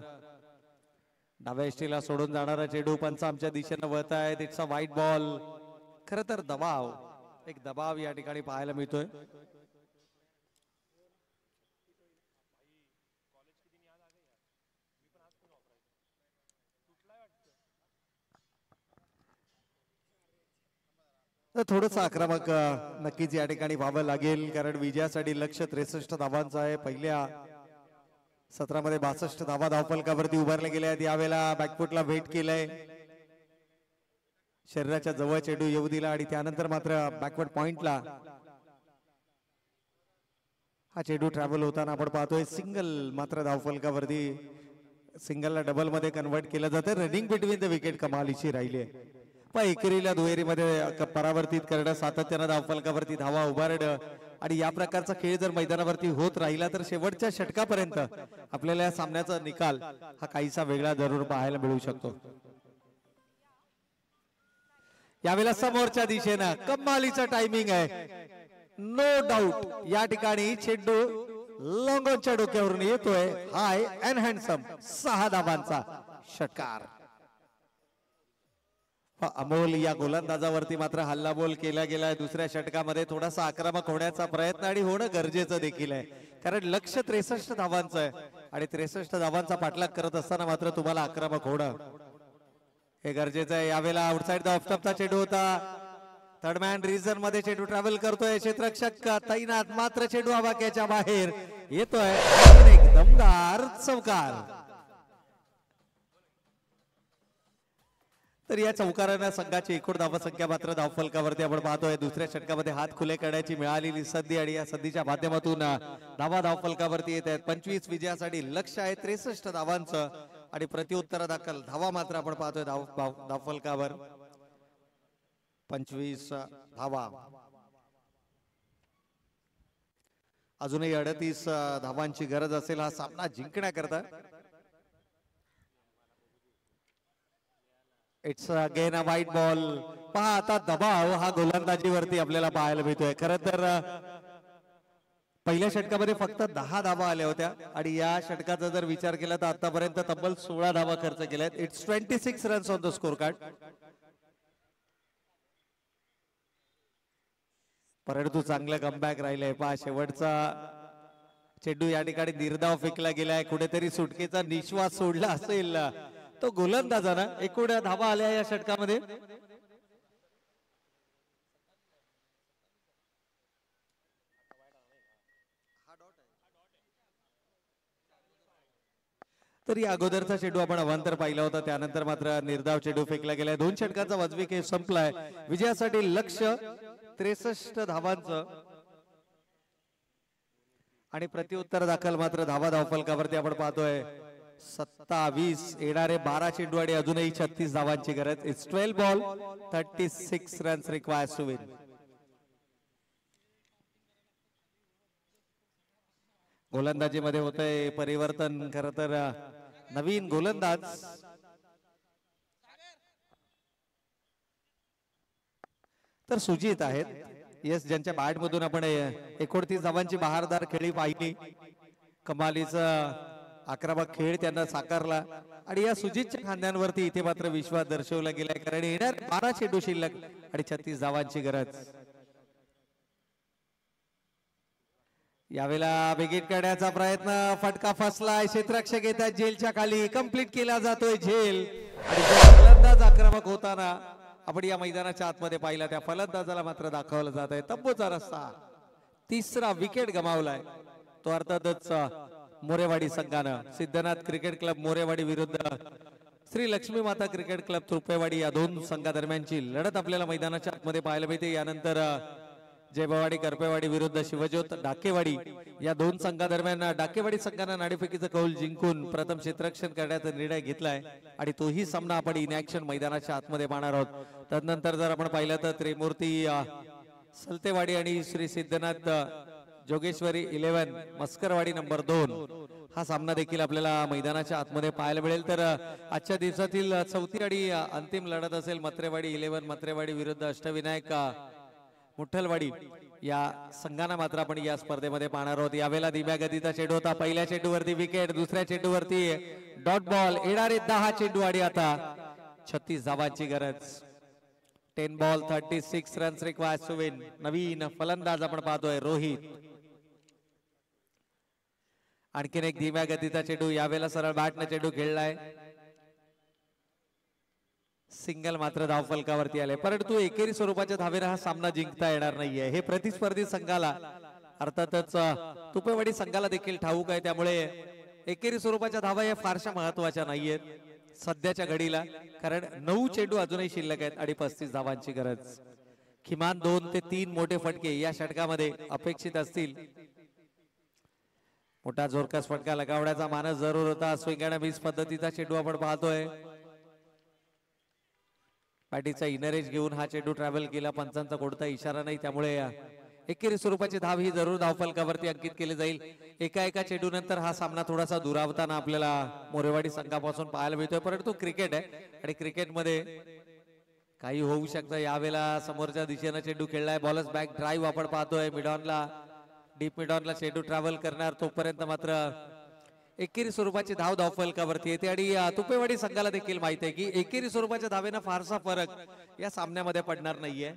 डाव्या एष्टीला सोडून जाणारा चेंडू पंच आमच्या दिशेनं वळत आहेत. इट्स अ वाईट बॉल. खर तर दबाव, एक दबाव या ठिकाणी पाहायला मिळतोय. थोडंसं आक्रमक नक्कीच या ठिकाणी व्हावं लागेल कारण विजयासाठी लक्ष्य 63 धावांचं आहे. पहिल्या सत्रामध्ये 62 धावा धावफलकावरती उभारल्या गेल्या आहेत. यावेळेला बॅकफुटला वेट केलंय, शरीराच्या जवळ चेंडू येऊ दिला आणि त्यानंतर मात्र बॅकवर्ड पॉइंटला हा चेंडू ट्रॅव्हल होताना आपण पाहतोय. सिंगल मात्र धावफलकावरती सिंगलला डबल मध्ये कन्वर्ट केलं जातं. रनिंग बिटवीन द विकेट कमालीची राहिली आहे. पण एकेरीला दुहेरीमध्ये परावर्तित करणं, सातत्यानं धावफलकावरती धावा उभारणं आणि या प्रकारचा खेळ जर मैदानावरती होत राहिला तर शेवटच्या षटकापर्यंत आपल्याला या सामन्याचा निकाल हा काहीसा वेगळा जरूर पाहायला मिळू शकतो. यावेळेला समोरच्या दिशेनं कमालीचा टायमिंग आहे, नो डाऊट. या ठिकाणी चेंडू लॉंगॉनच्या डोक्यावरून येतोय. हाय अँड हँडसम 6 धावांचा षटकार. अमोल या गोलंदाजावरती मात्र हल्लाबोल केला गेलाय. दुसऱ्या षटकामध्ये थोडासा आक्रमक होण्याचा प्रयत्न आणि होणं गरजेचं देखील आहे कारण लक्ष्य 63 धावांचं आहे आणि 63 धावांचा पाठलाग करत असताना मात्र तुम्हाला आक्रमक होणं हे गरजेचं आहे. यावेळेला आउटसाइड द ऑफ स्टंपचा चेंडू होता. थर्ड मॅन रिझन मध्ये चेंडू ट्रॅव्हल करतोय. क्षेत्ररक्षक तैनात, मात्र चेंडू आवाक्याच्या बाहेर येतोय. एक दमदार चौकार. तर या चौकारांना संघाची एकूण धावसंख्या मात्र धावफलकावरती आपण पाहतोय. दुसऱ्या षटकामध्ये हात खुले करण्याची मिळालेली संधी आणि या संधीच्या माध्यमातून धावा धावफलकावरती येत आहेत. 25 विजयासाठी लक्ष्य आहे 63 धावांचं आणि प्रत्युत्तर दाखल धावा मात्र आपण पाहतोय धावफलकावर 25 धावा. अजूनही 38 धावांची गरज असेल हा सामना जिंकण्याकरता. इट्स अगेन अ वाईट बॉल. पहा आता दबाव हा गोलंदाजीवरती आपल्याला पाहायला मिळतोय. खरं तर पहिल्या षटकामध्ये फक्त 10 धावा आल्या होत्या आणि या षटकाचा जर विचार केला तर आतापर्यंत तब्बल 16 धावा खर्च केल्यात. It's 26 runs on the score card. परंतु चांगलं कमबॅक राहिलंय. पहा शेवटचा चेंडू या ठिकाणी निर्धाव फेकला गेलाय. कुठेतरी सुटकेचा निश्वास सोडला असेल तो गोलंदाजानं. एकूण धावा आल्या या षटकामध्ये. तर या अगोदरचा चेंडू आपण अवांतर पाहिला होता, त्यानंतर मात्र निर्धाव चेंडू फेकला गेलाय. 2 षटकांचा वाजवी खेळ संपलाय. विजयासाठी लक्ष्य 63 धावांचं आणि प्रत्युत्तर दाखल मात्र धावा धावफलकावरती आपण पाहतोय 27. येणारे 12 चेंडू आणि अजूनही 36 धावांची गरज. It's 12 ball 36 runs required to win. गोलंदाजी मध्ये होतंय परिवर्तन. खर तर नवीन गोलंदाज तर सुजित आहेत. यस, ज्यांच्या बॅट मधून आपण 29 धावांची बहारदार खेळी पाहिली. कमालीचा आक्रमक खेळ त्यांना साकारला आणि या सुजितच्या खांद्यांवरती इथे मात्र विश्वास दर्शवला गेलाय कारण येणार 12 चेंडू शिल्लक आणि 36 धावांची गरज. यावेळेला विकेट काढण्याचा प्रयत्न, फटका फसलाय. क्षेत्ररक्षक येतात जेलच्या खाली. कंप्लीट केला जातोय झेल आणि फलंदाज आक्रमक होताना आपण या मैदानाच्या आतमध्ये पाहिला त्या फलंदाजाला मात्र दाखवलं जात आहे तंबूचा रस्ता. 3रा विकेट गमावलाय तो अर्थातच मोरेवाडी संघानं. सिद्धनाथ क्रिकेट क्लब मोरेवाडी विरुद्ध श्री लक्ष्मी माता क्रिकेट क्लब तुर्पेवाडी या दोन संघादरम्यानची लढत आपल्याला मैदानाच्या आतमध्ये पाहायला मिळते। यानंतर जयभवाडी करपेवाडी विरुद्ध शिवज्योत डाकेवाडी या दोन संघादरम्यान डाकेवाडी संघाने नाणेफेकीचा कौल जिंकून प्रथम क्षेत्ररक्षण करण्याचा निर्णय घेतलाय आणि तोही सामना आपण इन ऍक्शन मैदानाच्या आतमध्ये पाहणार आहोत। तदनंतर जर आपण पाहिलं तर त्रिमूर्ती सलतेवाडी आणि श्री सिद्धनाथ जोगेश्वरी 11 मस्करवाडी नंबर 2 हा सामना देखील आपल्याला मैदानाच्या आतमध्ये पाहायला मिळेल। तर आजच्या दिवसातील चौथी आणि अंतिम लढत असेल मत्रेवाडी 11 मत्रेवाडी विरुद्ध अष्टविनायक मुठ्ठलवाडी या संघांना मात्र आपण या स्पर्धेमध्ये पाहणार आहोत। यावेळेला धीम्या गतीचा चेंडू होता, पहिल्या चेंडूवरती विकेट, दुसऱ्या चेंडूवरती डॉट बॉल, येणारे 10 चेंडू आणि आता 36 धावांची गरज। 10 ball 36 runs required to win. नवीन फलंदाज आपण पाहतोय रोहित। आणखीन एक धीम्या गतीचा चेंडू, यावेळेला सरळ बॅटने चेंडू खेळलाय, सिंगल मात्र धावफलकावरती आले, परंतु एकेरी स्वरूपाच्या धावेने हा सामना जिंकता येणार नाहीये हे प्रतिस्पर्धी संघाला अर्थातच तुपेवाडी संघाला देखील ठाऊक आहे। त्यामुळे एकेरी स्वरूपाच्या धावा या फारशा महत्वाच्या नाहीयेत सध्याच्या घडीला, कारण 9 चेंडू अजूनही शिल्लक आहेत आणि 35 धावांची गरज। किमान 2 ते 3 मोठे फटके या षटकामध्ये अपेक्षित असतील। मोठा जोरकस फटका लगावण्याचा मानस जरूर होता। स्विंग अँड मिस पद्धतीचा चेंडू आपण पाहतोय, पाठीचा इनरेज घेऊन हा चेंडू ट्रॅव्हल केला, पंचांचा कोणता इशारा नाही, त्यामुळे एकेरी स्वरूपाची धाव ही जरूर धावफलकावरती अंकित केली जाईल। एका चेंडू नंतर हा सामना थोडासा दुरावताना आपल्याला मोरेवाडी संघापासून पाहायला मिळतोय, परंतु क्रिकेट आहे आणि क्रिकेटमध्ये काही होऊ शकतं। यावेळेला समोरच्या दिशेने चेंडू खेळलाय, बॉलर्स बॅक ड्राईव्ह आपण पाहतोय, मिडॉनला डीप मिडॉनला चेंडू ट्रॅव्हल करणार, तोपर्यंत मात्र एकेरी स्वरूपाची धाव धावफलकावरती येते आणि तुपेवाडी संघाला देखील माहिती आहे की एकेरी स्वरूपाच्या धावेनं फारसा फरक या सामन्यामध्ये पडणार नाहीये।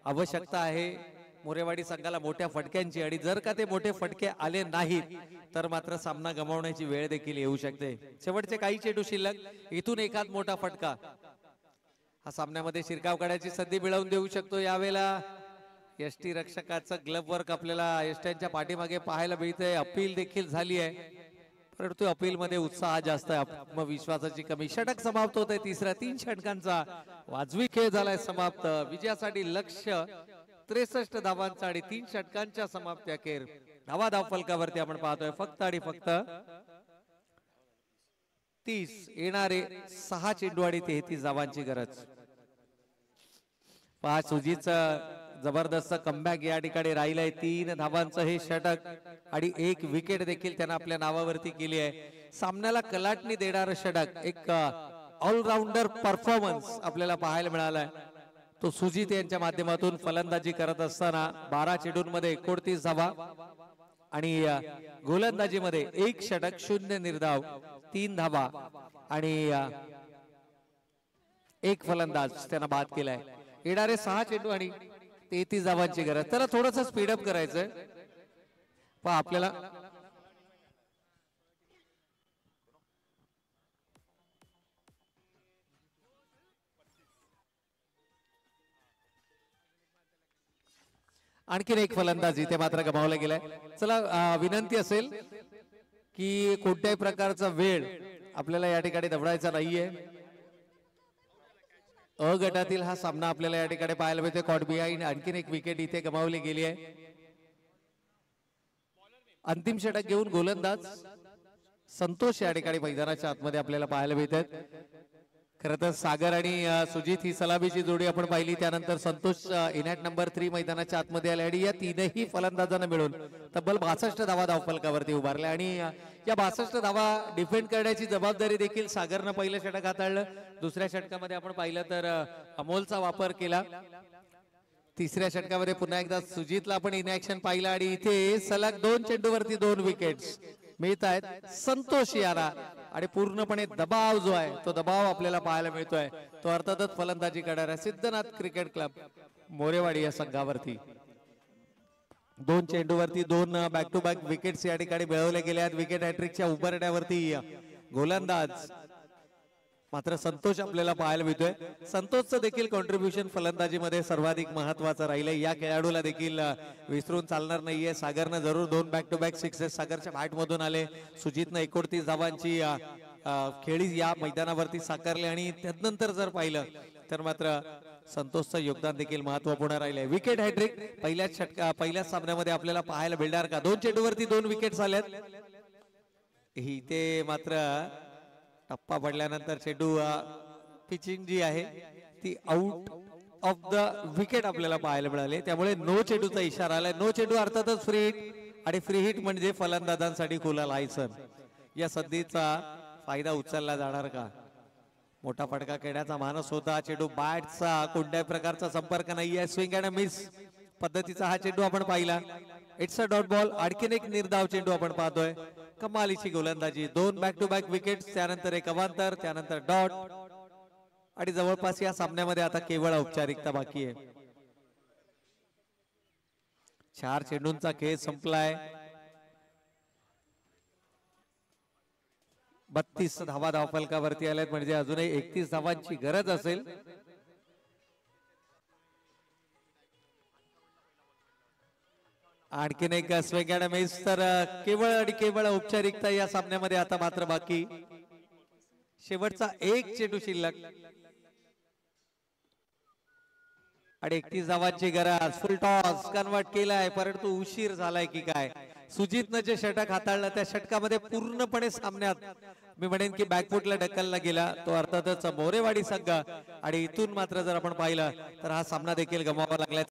आवश्यकता आहे मोरेवाडी संघाला मोठ्या फटक्यांची, आणि जर का ते मोठे फटके आले नाहीत तर मात्र सामना गमावण्याची वेळ देखील येऊ शकते। शेवटचे काही चेंडू शिल्लक, इथून एखाद मोठा फटका हा सामन्यामध्ये शिरकाव काढायची संधी मिळवून देऊ शकतो। यावेळेला यष्टी रक्षकाचं ग्लव्ह वर्क आपल्याला यष्ट्यांच्या पाठीमागे पाहायला मिळतंय। अपील देखील झाली आहे, परंतु अपील मध्ये उत्साह जास्त आहे, आत्मविश्वासाची कमी। षटक समाप्त होत आहे, तिसऱ्या 3 षटकांचा वाजवी खेळ झालाय समाप्त। विजयासाठी लक्ष्य 63 धावांचा आणि 3 षटकांच्या समाप्ती अखेर धावा धावफलकावरती आपण पाहतोय फक्त आणि फक्त 30, येणारे 6 चेंडू आणि 33 धावांची गरज। पहा सुजीतचं जबरदस्त कमबॅक या ठिकाणी राहिलंय, 3 धावांचं हे षटक आणि 1 विकेट देखील त्यानं आपल्या नावावरती केली आहे। सामन्याला कलाटणी देणारं षटक, एक ऑलराऊंडर परफॉर्मन्स आपल्याला पाहायला मिळालाय, तो सुजीत यांच्या माध्यमातून फलंदाजी करत असताना 12 चेंडूंमध्ये 29 धावा आणि गोलंदाजीमध्ये 1 षटक 0 निर्धाव 3 धावा आणि 1 फलंदाज त्यांना बाद केलाय। येणारे 6 चेंडू आणि 33 धावांची गरज। त्याला थोडंसं स्पीडअप करायचंय, पण आपल्याला आणखीन 1 फलंदाज इथे मात्र गमावला गेलाय। चला विनंती असेल की कोणत्याही प्रकारचा वेळ आपल्याला या ठिकाणी दवडायचा नाहीये। अ गटातील हा सामना आपल्याला या ठिकाणी पाहायला मिळतोय, कॉट बिहाइंड। आणखीन 1 विकेट इथे गमावली गेली आहे। अंतिम षटक घेऊन गोलंदाज संतोष या ठिकाणी मैदानाच्या आतमध्ये आपल्याला पाहायला मिळतात। खरं तर सागर आणि सुजित ही सलामीची जोडी आपण पाहिली, त्यानंतर संतोष इनॅट नंबर 3 मैदानाच्या आतमध्ये आले आणि या 3ही फलंदाजांना मिळून तब्बल 62 धावा धावफलकावरती उभारल्या आणि या 62 धावा डिफेंड करण्याची जबाबदारी देखील सागरनं पहिलं षटक हाताळलं। दुसऱ्या षटकामध्ये आपण पाहिलं तर अमोलचा वापर केला, तिसऱ्या षटकामध्ये पुन्हा एकदा सुजितला आपण इन ऍक्शन पाहिलं आणि इथे सलग 2 चेंडूवरती 2 विकेट्स मिळत आहेत संतोष याला, आणि पूर्णपणे दबाव जो आहे तो दबाव आपल्याला पाहायला मिळतोय, तो अर्थातच फलंदाजी करणाऱ्या सिद्धनाथ क्रिकेट क्लब मोरेवाडी या संघावरती। 2 चेंडूवरती 2 बॅक टू बॅक विकेट्स या ठिकाणी मिळवले गेले आहेत। विकेट हॅट्रिकच्या उभारण्यावरती गोलंदाज मात्र संतोष आपल्याला पाहायला मिळतोय। संतोषचं देखील कॉन्ट्रीब्युशन फलंदाजीमध्ये सर्वाधिक महत्वाचं राहिलंय, या खेळाडूला देखील विसरून चालणार नाहीये। सागरनं जरूर 2 बॅक टू बॅक सिक्सेस सागरच्या बॅटमधून आले, सुजितनं 29 धावांची खेळी या मैदानावरती साकारले आणि त्यानंतर जर पाहिलं तर मात्र संतोषचं योगदान देखील महत्वपूर्ण राहिले. विकेट हॅट्रिक पहिल्याच सामन्यामध्ये आपल्याला पाहायला मिळणार का? 2 चेंडूवरती 2 विकेट्स आल्यात. इथे मात्र टप्पा पडल्यानंतर चेंडू पिचिंग जी आहे ती आउट ऑफ द विकेट आपल्याला पाहायला मिळाले. त्यामुळे नो चेंडूचा इशारा आलाय. नो चेंडू अर्थातच फ्री हिट आणि फ्री हिट म्हणजे फलंदाजांसाठी खुला लायसन. या संधीचा फायदा उचलला जाणार का? मोठा फटका खेळण्याचा मानस होता. चेंडू बॅटचा कोणत्याही प्रकारचा संपर्क नाहीये. स्विंग अँड मिस पद्धतीचा हा चेंडू आपण पाहिला. It's a dot ball. आणखीन एक निर्धाव चेंडू आपण पाहतोय. कमालीची गोलंदाजी. 2 बॅक टू बॅक विकेट, त्यानंतर एक अवांतर, त्यानंतर डॉट आणि जवळपास या सामन्यामध्ये आता केवळ औपचारिकता बाकी आहे. 4 चेंडूंचा खेळ संपलाय. 32 धावा धावफलकावरती आल्यात म्हणजे अजूनही 31 धावांची गरज असेल. आणखीन एक स्विंग अँड मिस. तर केवळ आणि केवळ औपचारिकता या सामन्यामध्ये आता मात्र बाकी. शेवटचा एक चेंडू शिल्लक आणि 31 धावांची गरज. फुल टॉस कन्वर्ट केलाय परंतु उशीर झालाय की काय? सुजितनं जे षटक हाताळलं त्या षटकामध्ये पूर्णपणे सामन्यात मी म्हणेन की बॅकफुटला ढकलला गेला तो अर्थातच मोरेवाडी संघ. आणि इथून मात्र जर आपण पाहिलं तर हा सामना देखील गमावा लागला.